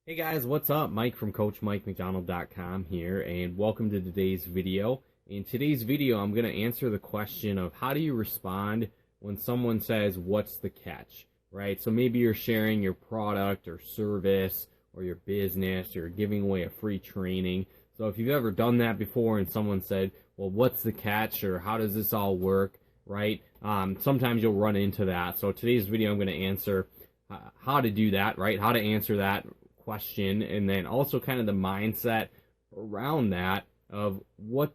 Hey guys, what's up? Mike from CoachMikeMcDonald.com here, and welcome to today's video. In today's video, I'm going to answer the question of how do you respond when someone says, what's the catch, right? So maybe you're sharing your product or service or your business, or giving away a free training. So if you've ever done that before and someone said, well, what's the catch, or how does this all work, right? Sometimes you'll run into that. So today's video, I'm going to answer how to do that, right? How to answer that question, and then also kind of the mindset around that of what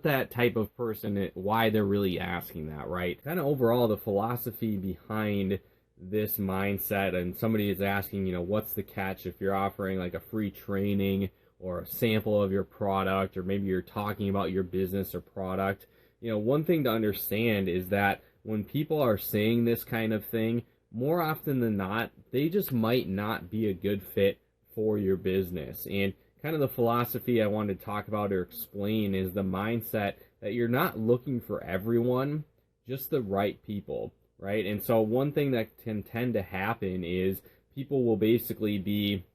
that type of person, why they're really asking that, right? Kind of overall the philosophy behind this mindset, and somebody is asking, what's the catch if you're offering like a free training or a sample of your product, or maybe you're talking about your business or product. One thing to understand is that when people are saying this kind of thing, more often than not, they just might not be a good fit for your business. And kind of the philosophy I wanted to talk about or explain is the mindset that you're not looking for everyone, just the right people, right? And so one thing that can tend to happen is people will basically be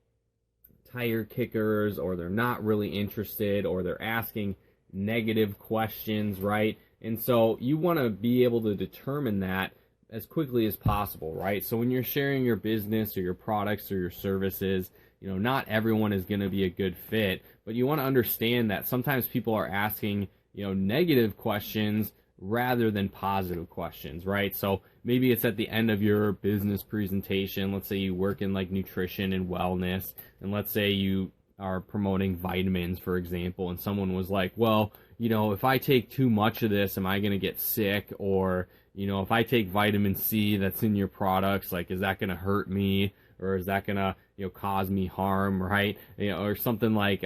tire kickers, or they're not really interested, or they're asking negative questions, right? And so you want to be able to determine that as quickly as possible, right? So when you're sharing your business or your products or your services, not everyone is going to be a good fit, but you want to understand that sometimes people are asking, negative questions rather than positive questions, right? So maybe it's at the end of your business presentation. Let's say you work in like nutrition and wellness, and let's say you are promoting vitamins, for example, and someone was like, well, if I take too much of this, am I going to get sick? Or, if I take vitamin C that's in your products, like, is that going to hurt me? Or is that going to, cause me harm, right? Or something like,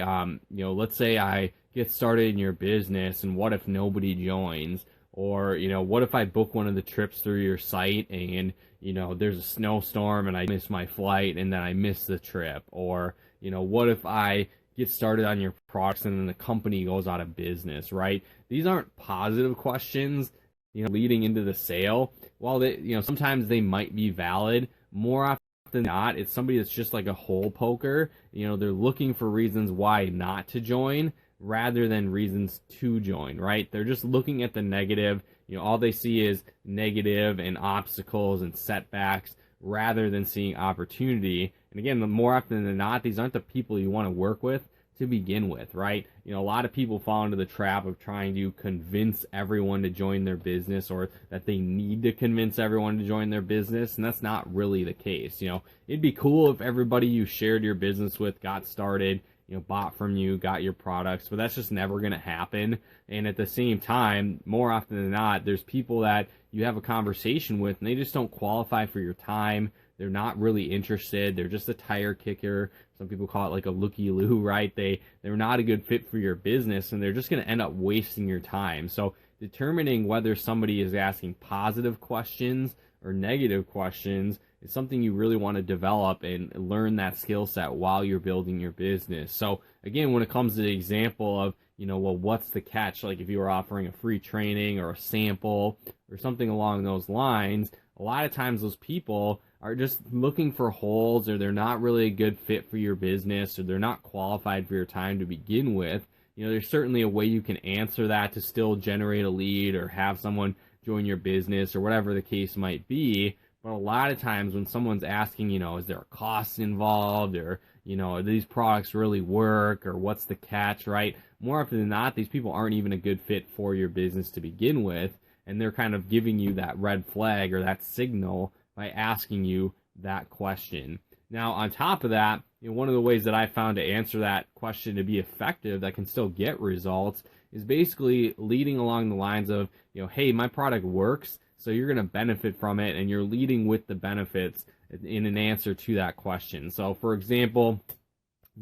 let's say I get started in your business, and what if nobody joins? Or, what if I book one of the trips through your site and, there's a snowstorm and I miss my flight and then I miss the trip? Or, what if I get started on your products and then the company goes out of business, right? These aren't positive questions, leading into the sale. While they, sometimes they might be valid, more often than not, it's somebody that's just like a hole poker. They're looking for reasons why not to join rather than reasons to join, right? They're just looking at the negative. All they see is negative and obstacles and setbacks rather than seeing opportunity. And again, the more often than not, these aren't the people you want to work with to begin with, right? A lot of people fall into the trap of trying to convince everyone to join their business, or that they need to convince everyone to join their business, and that's not really the case. It'd be cool if everybody you shared your business with got started, bought from you, got your products, but that's just never going to happen. And at the same time, more often than not, there's people that you have a conversation with and they just don't qualify for your time. They're not really interested. They're just a tire kicker. Some people call it like a looky-loo, right? They're not a good fit for your business, and they're just going to end up wasting your time. So determining whether somebody is asking positive questions or negative questions is something you really want to develop and learn that skill set while you're building your business. So again, when it comes to the example of, well, what's the catch? Like if you were offering a free training or a sample or something along those lines, a lot of times those people are just looking for holes, or they're not really a good fit for your business, or they're not qualified for your time to begin with. There's certainly a way you can answer that to still generate a lead or have someone join your business or whatever the case might be. But a lot of times when someone's asking, is there a cost involved, or, do these products really work, or what's the catch, right? More often than not, these people aren't even a good fit for your business to begin with, and they're kind of giving you that red flag or that signal by asking you that question. Now, on top of that, one of the ways that I found to answer that question to be effective that can still get results is basically leading along the lines of, hey, my product works, so you're going to benefit from it, and you're leading with the benefits in an answer to that question. So, for example,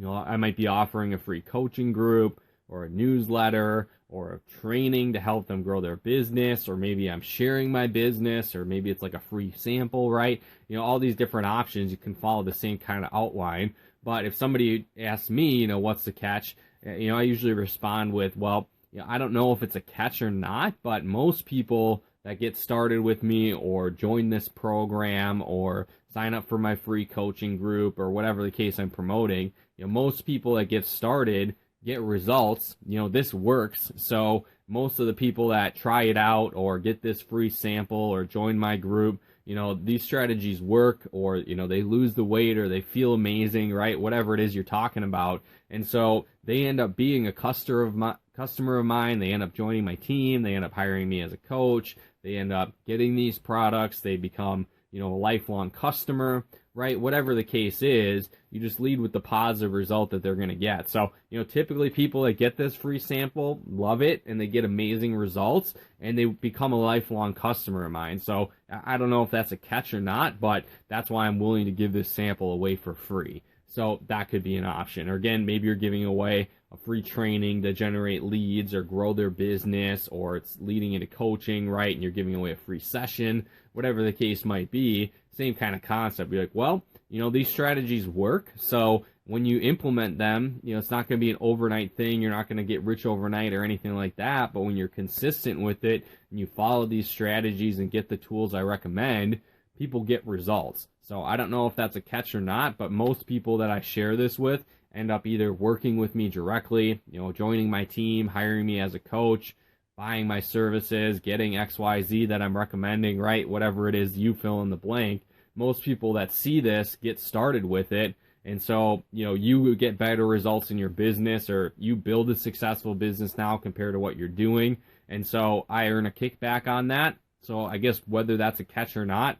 I might be offering a free coaching group or a newsletter or a training to help them grow their business, or maybe I'm sharing my business, or maybe it's like a free sample, right? All these different options, you can follow the same kind of outline. But if somebody asks me, what's the catch? I usually respond with, well, I don't know if it's a catch or not, but most people that get started with me or join this program or sign up for my free coaching group or whatever the case I'm promoting. Most people that get started get results. This works. So most of the people that try it out or get this free sample or join my group, these strategies work, or, they lose the weight or they feel amazing, right? Whatever it is you're talking about. And so they end up being a customer of mine. They end up joining my team. They end up hiring me as a coach. They end up getting these products. They become, a lifelong customer, right? Whatever the case is, you just lead with the positive result that they're going to get. So, typically people that get this free sample love it and they get amazing results and they become a lifelong customer of mine. So I don't know if that's a catch or not, but that's why I'm willing to give this sample away for free. So that could be an option. Or again, maybe you're giving away a free training to generate leads or grow their business, or it's leading into coaching, right? And you're giving away a free session, whatever the case might be. Same kind of concept. You're like, well, these strategies work. So when you implement them, it's not going to be an overnight thing. You're not going to get rich overnight or anything like that. But when you're consistent with it and you follow these strategies and get the tools I recommend, people get results. So I don't know if that's a catch or not, but most people that I share this with end up either working with me directly, joining my team, hiring me as a coach, buying my services, getting XYZ that I'm recommending, right? Whatever it is, you fill in the blank. Most people that see this get started with it. And so, you get better results in your business, or you build a successful business now compared to what you're doing. And so I earn a kickback on that. So I guess whether that's a catch or not,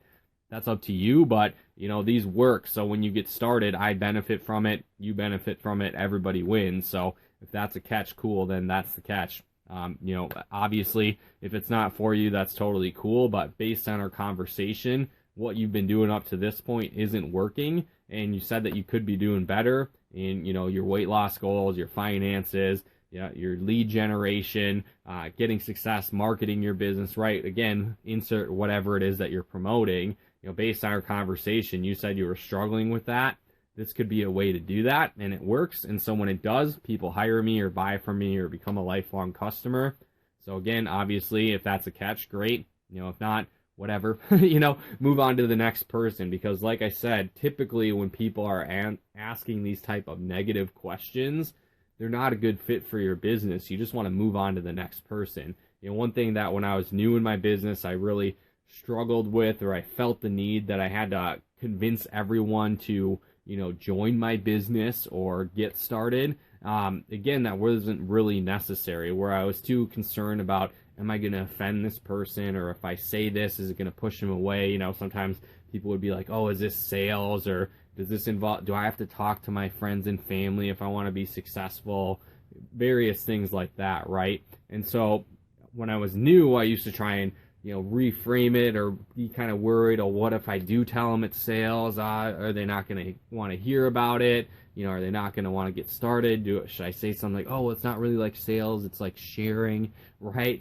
that's up to you, but these work. So when you get started, I benefit from it, you benefit from it, everybody wins. So if that's a catch, cool, then that's the catch. Obviously, if it's not for you, that's totally cool, but based on our conversation, what you've been doing up to this point isn't working, and you said that you could be doing better in, your weight loss goals, your finances, your lead generation, getting success, marketing your business, right? Again, insert whatever it is that you're promoting. Based on our conversation, you said you were struggling with that. This could be a way to do that, and it works. And so when it does, people hire me or buy from me or become a lifelong customer. So again, obviously, if that's a catch, great. If not, whatever. Move on to the next person, because like I said, typically when people are asking these type of negative questions, they're not a good fit for your business. You just want to move on to the next person. One thing that when I was new in my business, I really struggled with, or I felt the need that I had to convince everyone to, join my business or get started. Again, that wasn't really necessary, where I was too concerned about, am I going to offend this person? Or if I say this, is it going to push them away? Sometimes people would be like, oh, is this sales? Or does this involve, do I have to talk to my friends and family if I want to be successful? Various things like that, right? And so when I was new, I used to try and reframe it, or be kind of worried, oh, what if I do tell them it's sales? Are they not going to want to hear about it? Are they not going to want to get started? Should I say something like, oh, it's not really like sales, it's like sharing, right?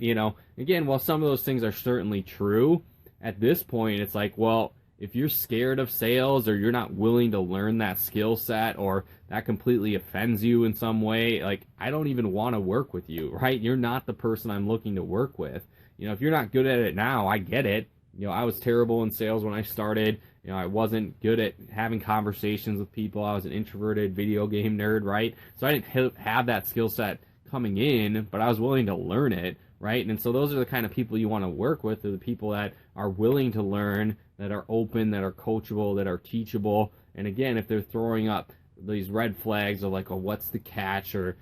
Again, while some of those things are certainly true, at this point, it's like, well, if you're scared of sales, or you're not willing to learn that skill set, or that completely offends you in some way, like, I don't even want to work with you, right? You're not the person I'm looking to work with. If you're not good at it now, I get it. I was terrible in sales when I started. I wasn't good at having conversations with people. I was an introverted video game nerd, right? So I didn't have that skill set coming in, but I was willing to learn it, right? And so those are the kind of people you want to work with, are the people that are willing to learn, that are open, that are coachable, that are teachable. And again, if they're throwing up these red flags of like, oh, what's the catch? Or,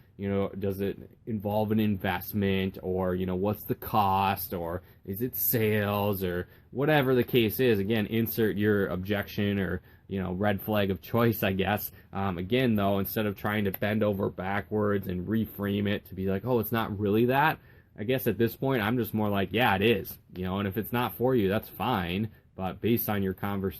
does it involve an investment? Or, what's the cost? Or is it sales? Or whatever the case is, again, insert your objection or, red flag of choice, I guess. Again, though, instead of trying to bend over backwards and reframe it to be like, oh, it's not really that, I guess at this point, I'm just more like, yeah, it is. And if it's not for you, that's fine. But based on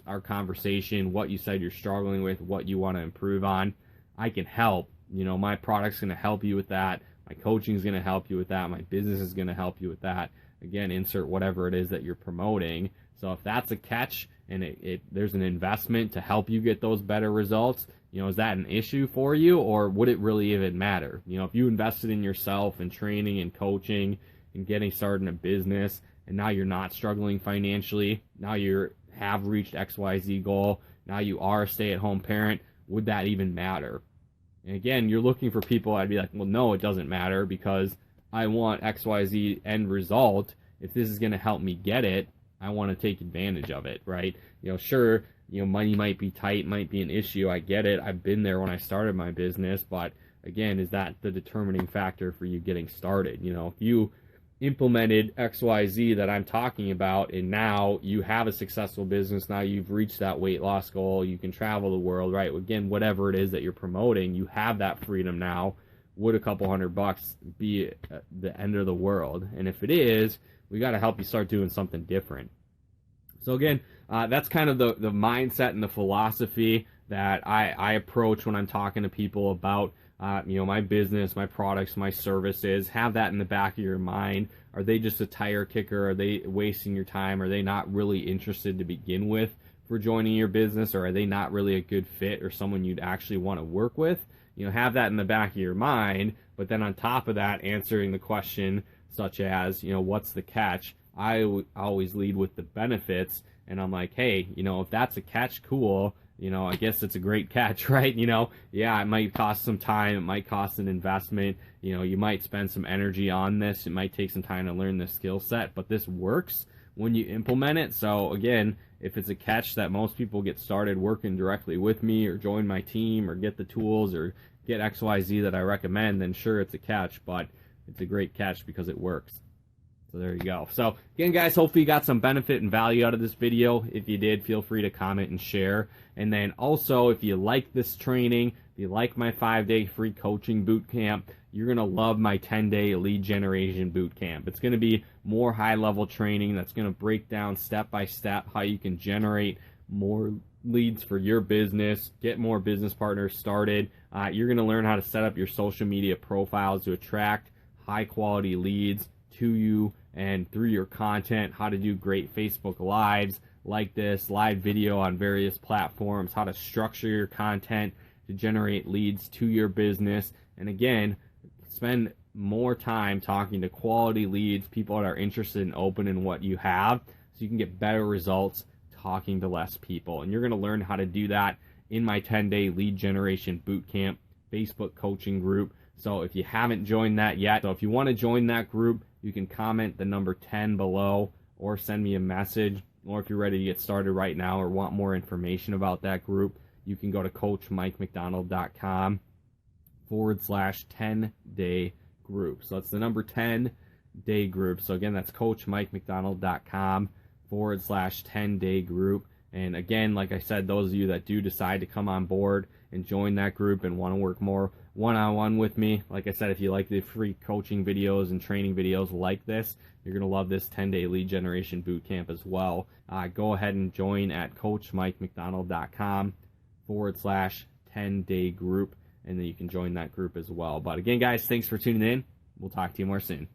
our conversation, what you said you're struggling with, what you want to improve on, I can help. My product's going to help you with that. My coaching is going to help you with that. My business is going to help you with that. Again, insert whatever it is that you're promoting. So if that's a catch and there's an investment to help you get those better results, is that an issue for you, or would it really even matter? If you invested in yourself and training and coaching and getting started in a business, and now you're not struggling financially, now you're have reached XYZ goal. Now you are a stay-at-home parent. Would that even matter? And again, you're looking for people. I'd be like, well, no, it doesn't matter because I want XYZ end result. If this is going to help me get it, I want to take advantage of it, right? Sure, money might be tight, might be an issue. I get it. I've been there when I started my business, but again, is that the determining factor for you getting started? If you implemented XYZ that I'm talking about and now you have a successful business, now you've reached that weight loss goal, you can travel the world, right? Again, whatever it is that you're promoting, you have that freedom now. Would a couple $100 be the end of the world? And if it is, we got to help you start doing something different. So again, that's kind of the mindset and the philosophy that I approach when I'm talking to people about my business, my products, my services. Have that in the back of your mind. Are they just a tire kicker? Are they wasting your time? Are they not really interested to begin with for joining your business? Or are they not really a good fit or someone you'd actually want to work with? Have that in the back of your mind. But then on top of that, answering the question such as, what's the catch? I always lead with the benefits. And I'm like, hey, if that's a catch, cool. I guess it's a great catch, right? Yeah, it might cost some time. It might cost an investment. You might spend some energy on this. It might take some time to learn the skill set, but this works when you implement it. So again, if it's a catch that most people get started working directly with me or join my team or get the tools or get XYZ that I recommend, then sure, it's a catch, but it's a great catch because it works. So there you go. So again, guys, hopefully you got some benefit and value out of this video. If you did, feel free to comment and share. And then also, if you like this training, if you like my 5-day free coaching boot camp, you're going to love my 10-day lead generation boot camp. It's going to be more high-level training that's going to break down step-by-step how you can generate more leads for your business, get more business partners started. You're going to learn how to set up your social media profiles to attract high-quality leads to you and through your content, how to do great Facebook Lives like this, live video on various platforms, how to structure your content to generate leads to your business. And again, spend more time talking to quality leads, people that are interested in opening what you have, so you can get better results talking to less people. And you're going to learn how to do that in my 10-day lead generation bootcamp Facebook coaching group. So if you haven't joined that yet, so if you want to join that group, you can comment the number 10 below or send me a message. Or if you're ready to get started right now or want more information about that group, you can go to coachmikemcdonald.com/10-day group. So that's the number 10-day group. So again, that's coachmikemcdonald.com/10-day group. And again, like I said, those of you that do decide to come on board and join that group and want to work more one-on-one with me, like I said, if you like the free coaching videos and training videos like this, you're going to love this 10-day lead generation bootcamp as well. Go ahead and join at coachmikemcdonald.com/10-day group, and then you can join that group as well. But again, guys, thanks for tuning in. We'll talk to you more soon.